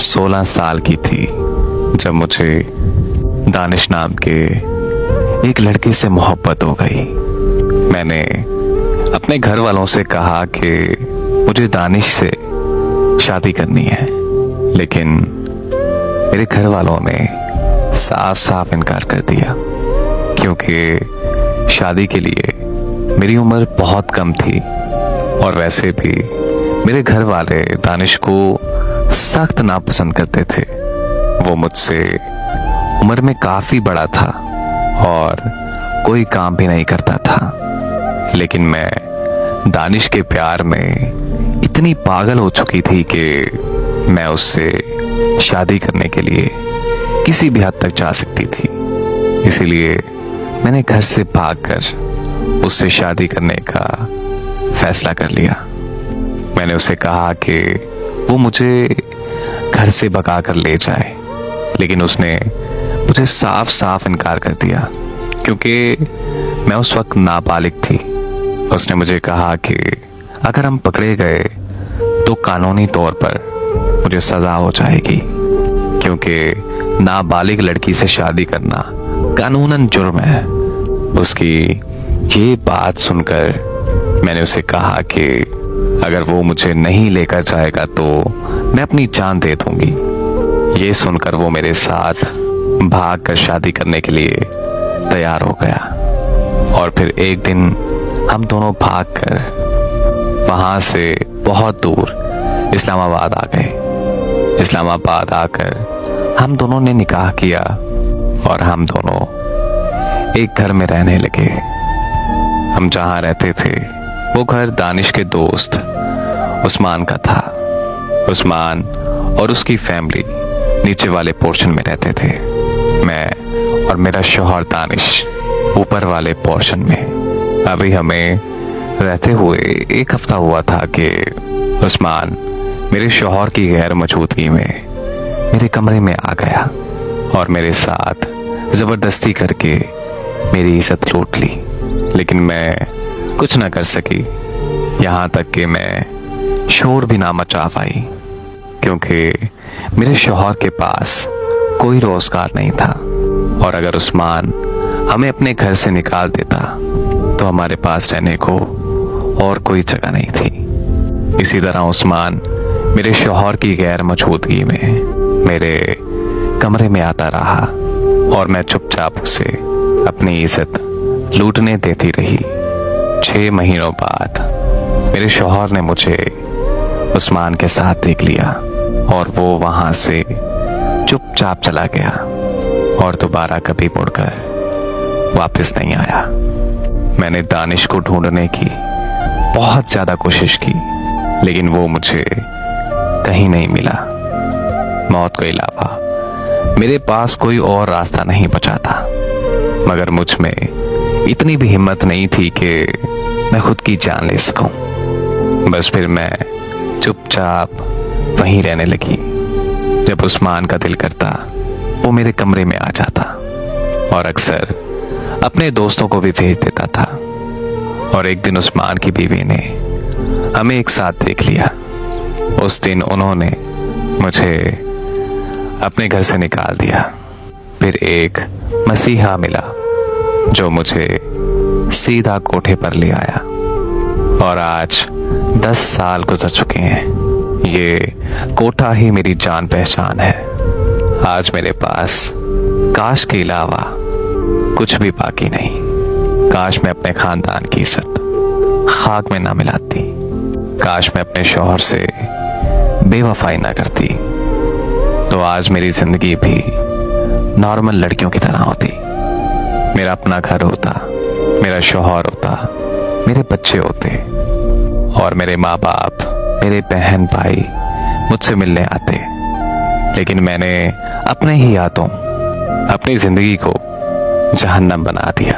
16 साल की थी जब मुझे दानिश नाम के एक लड़की से मोहब्बत हो गई। मैंने अपने घर वालों से कहा कि मुझे दानिश से शादी करनी है, लेकिन मेरे घर वालों ने साफ साफ इनकार कर दिया, क्योंकि शादी के लिए मेरी उम्र बहुत कम थी और वैसे भी मेरे घर वाले दानिश को सख्त नापसंद करते थे। वो मुझसे उम्र में काफी बड़ा था और कोई काम भी नहीं करता था, लेकिन मैं दानिश के प्यार में इतनी पागल हो चुकी थी कि मैं उससे शादी करने के लिए किसी भी हद तक जा सकती थी। इसीलिए मैंने घर से भागकर उससे शादी करने का फैसला कर लिया। मैंने उसे कहा कि वो मुझे घर से भगा कर ले जाए, लेकिन उसने मुझे साफ साफ इनकार कर दिया, क्योंकि मैं उस वक्त नाबालिग थी। उसने मुझे कहा कि अगर हम पकड़े गए तो कानूनी तौर पर मुझे सजा हो जाएगी, क्योंकि नाबालिग लड़की से शादी करना कानूनन जुर्म है। उसकी ये बात सुनकर मैंने उसे कहा कि अगर वो मुझे नहीं लेकर जाएगा तो मैं अपनी जान दे दूंगी। ये सुनकर वो मेरे साथ भागकर शादी करने के लिए तैयार हो गया और फिर एक दिन हम दोनों भागकर वहां से बहुत दूर इस्लामाबाद आ गए। इस्लामाबाद आकर हम दोनों ने निकाह किया और हम दोनों एक घर में रहने लगे। हम जहां रहते थे वो घर दानिश के दोस्त उस्मान का था। उस्मान और उसकी फैमिली नीचे वाले पोर्शन में रहते थे, मैं और मेरा शौहर दानिश ऊपर वाले पोर्शन में। अभी हमें रहते हुए 1 हफ्ता हुआ था कि उस्मान मेरे शौहर की गैर मौजूदगी में मेरे कमरे में आ गया और मेरे साथ जबरदस्ती करके मेरी इज्जत लूट ली, लेकिन मैं कुछ न कर सकी। यहाँ तक कि मैं शोर भी ना मचा पाई, क्योंकि मेरे शौहर के पास कोई रोजगार नहीं था और अगर उस्मान हमें अपने घर से निकाल देता तो हमारे पास रहने को और कोई जगह नहीं थी। इसी तरह उस्मान मेरे शौहर की गैर मौजूदगी में मेरे कमरे में आता रहा और मैं चुपचाप उसे अपनी इज्जत लूटने देती रही। 6 महीनों बाद मेरे शौहर ने मुझे उस्मान के साथ देख लिया और वो वहां से चुपचाप चला गया और दोबारा कभी मुड़कर वापस नहीं आया। मैंने दानिश को ढूंढने की बहुत ज्यादा कोशिश की, लेकिन वो मुझे कहीं नहीं मिला। मौत के अलावा मेरे पास कोई और रास्ता नहीं बचा था, मगर मुझ में इतनी भी हिम्मत नहीं थी कि मैं खुद की जान ले सकूं। बस फिर मैं चुपचाप वहीं रहने लगी। जब उस्मान का दिल करता वो मेरे कमरे में आ जाता और अक्सर अपने दोस्तों को भी भेज देता था। और एक दिन उस्मान की बीवी ने हमें एक साथ देख लिया। उस दिन उन्होंने मुझे अपने घर से निकाल दिया। फिर एक मसीहा मिला जो मुझे सीधा कोठे पर ले आया और आज 10 साल गुजर चुके हैं। ये कोठा ही मेरी जान पहचान है। आज मेरे पास काश के अलावा कुछ भी बाकी नहीं। काश मैं अपने खानदान की इज्जत खाक में ना मिलाती। काश मैं अपने शौहर से बेवफाई ना करती, तो आज मेरी जिंदगी भी नॉर्मल लड़कियों की तरह होती। मेरा अपना घर होता, मेरा शौहर होता, मेरे बच्चे होते और मेरे माँ बाप, मेरे बहन भाई मुझसे मिलने आते। लेकिन मैंने अपने ही हाथों अपनी जिंदगी को जहन्नम बना दिया।